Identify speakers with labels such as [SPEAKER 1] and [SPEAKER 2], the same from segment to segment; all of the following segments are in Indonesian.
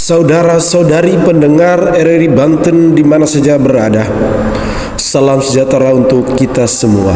[SPEAKER 1] Saudara-saudari pendengar RRI Banten di mana saja berada, salam sejahtera untuk kita semua.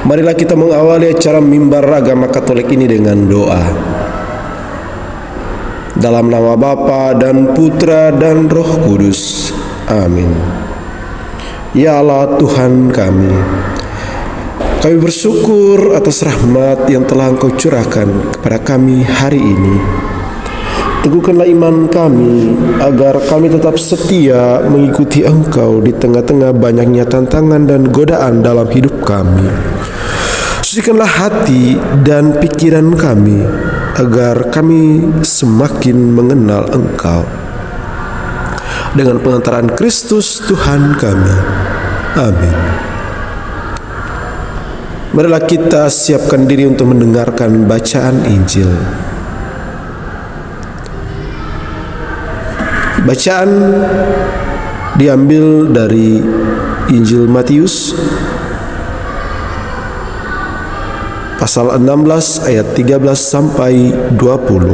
[SPEAKER 1] Marilah kita mengawali acara mimbar agama Katolik ini dengan doa. Dalam nama Bapa dan Putra dan Roh Kudus. Amin. Ya Allah Tuhan kami bersyukur atas rahmat yang telah Engkau curahkan kepada kami hari ini. Teguhkanlah iman kami, agar kami tetap setia mengikuti Engkau di tengah-tengah banyaknya tantangan dan godaan dalam hidup kami. Sucikanlah hati dan pikiran kami, agar kami semakin mengenal Engkau. Dengan pengantaran Kristus Tuhan kami. Amin. Marilah kita siapkan diri untuk mendengarkan bacaan Injil. Bacaan diambil dari Injil Matius pasal 16 ayat 13 sampai 20.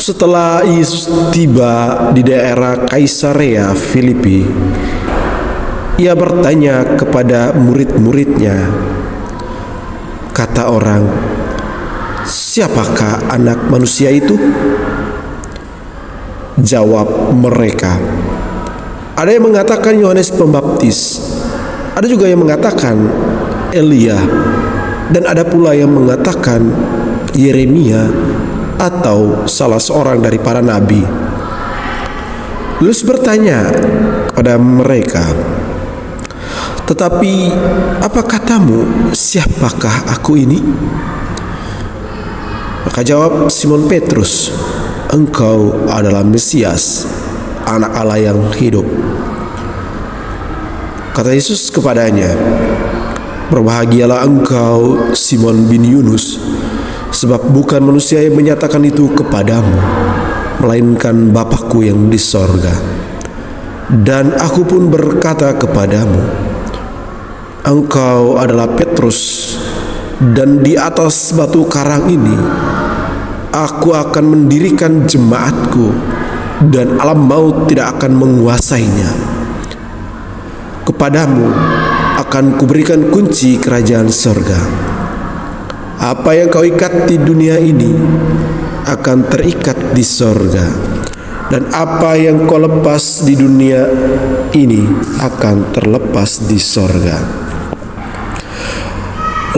[SPEAKER 1] Setelah Yesus tiba di daerah Kaisarea Filipi, ia bertanya kepada murid-muridnya, kata orang, "Siapakah anak manusia itu?" Jawab mereka, "Ada yang mengatakan Yohanes Pembaptis, ada juga yang mengatakan Elia, dan ada pula yang mengatakan Yeremia atau salah seorang dari para nabi." Yesus bertanya kepada mereka, "Tetapi apa katamu, siapakah aku ini?" Maka jawab Simon Petrus, "Engkau adalah Mesias, Anak Allah yang hidup." Kata Yesus kepadanya, "Berbahagialah engkau, Simon bin Yunus, sebab bukan manusia yang menyatakan itu kepadamu, melainkan Bapa-Ku yang di sorga. Dan aku pun berkata kepadamu, engkau adalah Petrus, dan di atas batu karang ini aku akan mendirikan jemaatku, dan alam maut tidak akan menguasainya. Kepadamu akan kuberikan kunci kerajaan sorga. Apa yang kau ikat di dunia ini akan terikat di sorga, dan apa yang kau lepas di dunia ini akan terlepas di sorga."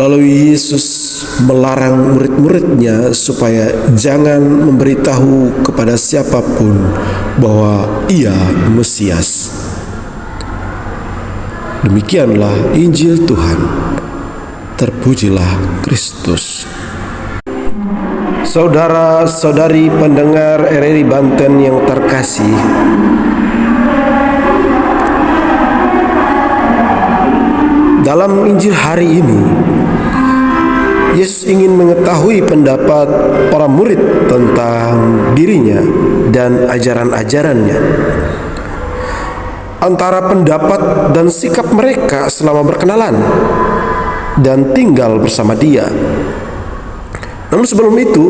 [SPEAKER 1] Lalu Yesus melarang murid-muridnya supaya jangan memberitahu kepada siapapun bahwa Ia Mesias. Demikianlah Injil Tuhan. Terpujilah Kristus. Saudara-saudari pendengar RRI Banten yang terkasih, dalam Injil hari ini Yesus ingin mengetahui pendapat para murid tentang dirinya dan ajaran-ajarannya. Antara pendapat dan sikap mereka selama berkenalan dan tinggal bersama Dia. Namun sebelum itu,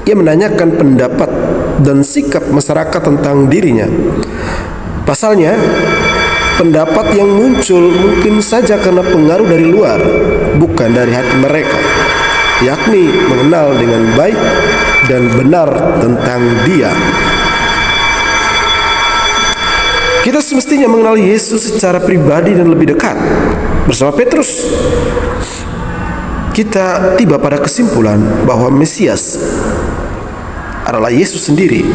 [SPEAKER 1] Ia menanyakan pendapat dan sikap masyarakat tentang dirinya. Pasalnya, pendapat yang muncul mungkin saja karena pengaruh dari luar, bukan dari hati mereka, yakni mengenal dengan baik dan benar tentang Dia. Kita semestinya mengenal Yesus secara pribadi dan lebih dekat. Bersama Petrus, kita tiba pada kesimpulan bahwa Mesias adalah Yesus sendiri,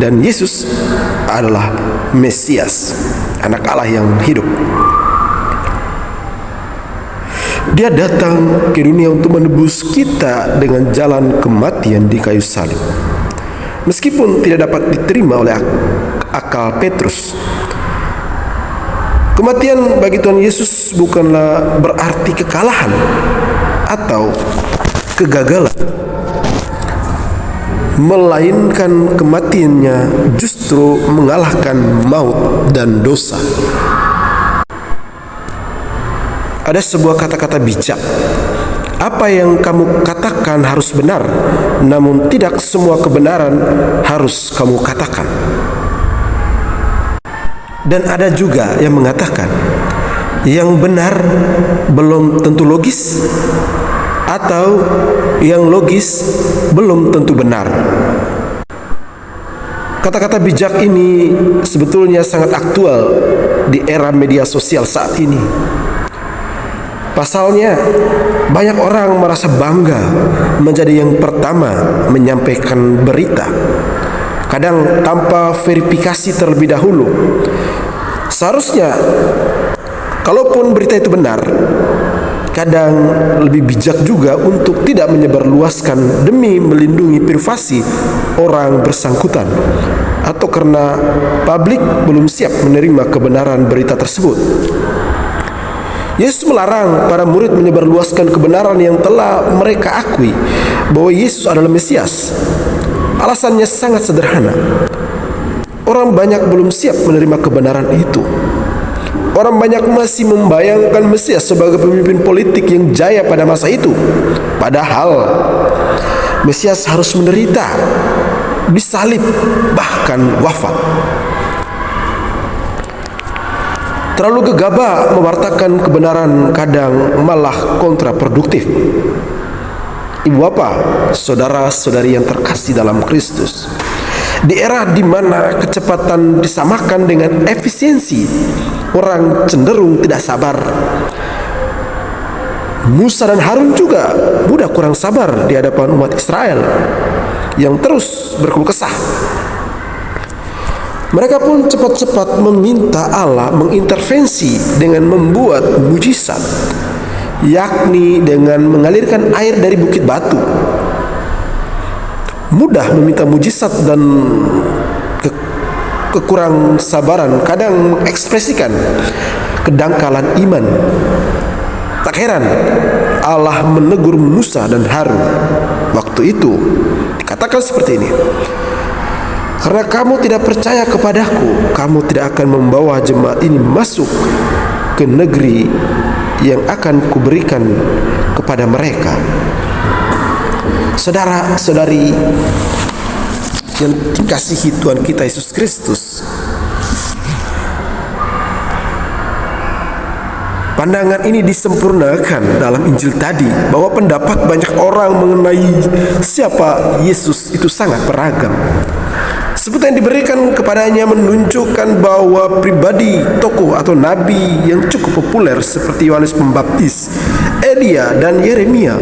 [SPEAKER 1] dan Yesus adalah Mesias, Anak Allah yang hidup. Dia datang ke dunia untuk menebus kita dengan jalan kematian di kayu salib. Meskipun tidak dapat diterima oleh akal Petrus, kematian bagi Tuhan Yesus bukanlah berarti kekalahan atau kegagalan, melainkan kematiannya justru mengalahkan maut dan dosa. Ada sebuah kata-kata bijak Apa yang kamu katakan harus benar, namun tidak semua kebenaran harus kamu katakan. Dan ada juga yang mengatakan, yang benar belum tentu logis, atau yang logis belum tentu benar. Kata-kata bijak ini sebetulnya sangat aktual di era media sosial saat ini. Pasalnya, banyak orang merasa bangga menjadi yang pertama menyampaikan berita, kadang tanpa verifikasi terlebih dahulu. Seharusnya, kalaupun berita itu benar, kadang lebih bijak juga untuk tidak menyebarluaskan demi melindungi privasi orang bersangkutan, atau karena publik belum siap menerima kebenaran berita tersebut. Yesus melarang para murid menyebarluaskan kebenaran yang telah mereka akui bahwa Yesus adalah Mesias. Alasannya sangat sederhana. Orang banyak belum siap menerima kebenaran itu. Orang banyak masih membayangkan Mesias sebagai pemimpin politik yang jaya pada masa itu. Padahal Mesias harus menderita, disalib, bahkan wafat. Terlalu gegabah mewartakan kebenaran kadang malah kontraproduktif. Ibu bapak, saudara-saudari yang terkasih dalam Kristus, di era di mana kecepatan disamakan dengan efisiensi, orang cenderung tidak sabar. Musa dan Harun juga mudah kurang sabar di hadapan umat Israel yang terus berkeluh kesah. Mereka pun cepat-cepat meminta Allah mengintervensi dengan membuat mujizat, yakni dengan mengalirkan air dari bukit batu. Mudah meminta mujizat dan kekurang sabaran kadang mengekspresikan kedangkalan iman. Tak heran Allah menegur Musa dan Harun. Waktu itu dikatakan seperti ini, karena kamu tidak percaya kepadaku, kamu tidak akan membawa jemaat ini masuk ke negeri yang akan kuberikan kepada mereka. Saudara-saudari yang dikasihi Tuhan kita Yesus Kristus, pandangan ini disempurnakan dalam Injil tadi, bahwa pendapat banyak orang mengenai siapa Yesus itu sangat beragam. Sebutan yang diberikan kepadanya menunjukkan bahwa pribadi, tokoh atau nabi yang cukup populer seperti Yohanes Pembaptis, Elia, dan Yeremia.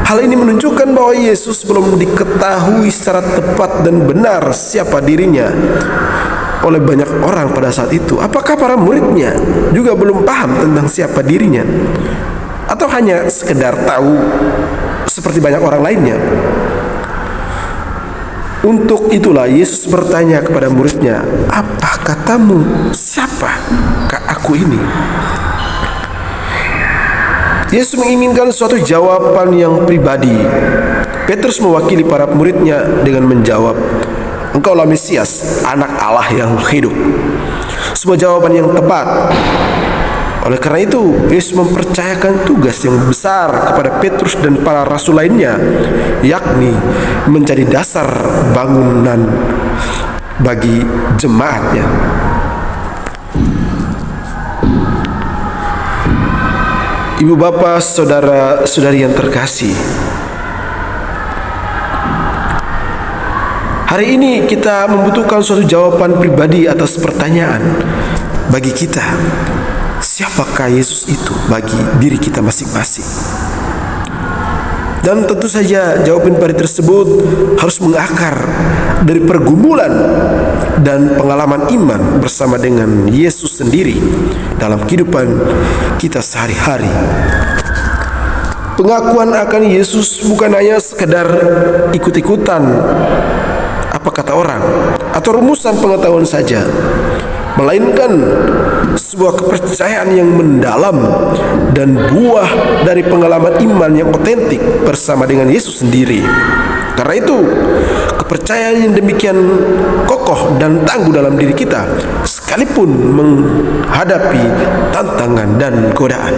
[SPEAKER 1] Hal ini menunjukkan bahwa Yesus belum diketahui secara tepat dan benar siapa dirinya oleh banyak orang pada saat itu. Apakah para muridnya juga belum paham tentang siapa dirinya, atau hanya sekedar tahu seperti banyak orang lainnya? Untuk itulah Yesus bertanya kepada muridnya, apa katamu, siapakah aku ini? Yesus menginginkan suatu jawaban yang pribadi. Petrus mewakili para muridnya dengan menjawab, engkaulah Mesias, anak Allah yang hidup. Sebuah jawaban yang tepat. Oleh karena itu, Yesus mempercayakan tugas yang besar kepada Petrus dan para rasul lainnya, yakni menjadi dasar bangunan bagi jemaatnya. Ibu bapak, saudara-saudari yang terkasih, hari ini kita membutuhkan suatu jawaban pribadi atas pertanyaan bagi kita. Siapakah Yesus itu bagi diri kita masing-masing? Dan tentu saja jawaban pribadi tersebut harus mengakar dari pergumulan dan pengalaman iman bersama dengan Yesus sendiri dalam kehidupan kita sehari-hari. Pengakuan akan Yesus bukan hanya sekedar ikut-ikutan apa kata orang atau rumusan pengetahuan saja, melainkan sebuah kepercayaan yang mendalam dan buah dari pengalaman iman yang otentik bersama dengan Yesus sendiri. Karena itu, kepercayaan yang demikian kokoh dan tangguh dalam diri kita, sekalipun menghadapi tantangan dan godaan.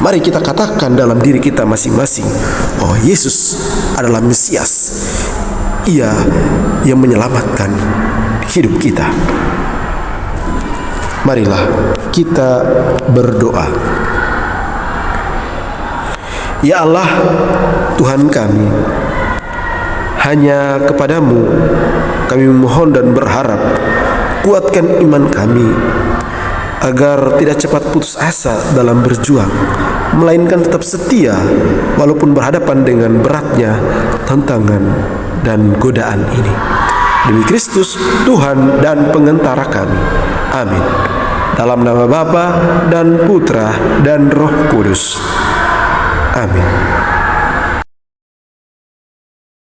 [SPEAKER 1] Mari kita katakan dalam diri kita masing-masing, oh Yesus adalah Mesias. Ia yang menyelamatkan hidup kita. Marilah kita berdoa. Ya Allah, Tuhan kami, hanya kepadamu kami memohon dan berharap, kuatkan iman kami, agar tidak cepat putus asa dalam berjuang, melainkan tetap setia walaupun berhadapan dengan beratnya tantangan dan godaan ini. Demi Kristus, Tuhan dan pengentara kami. Amin. Dalam nama Bapa dan Putra dan Roh Kudus. Amin.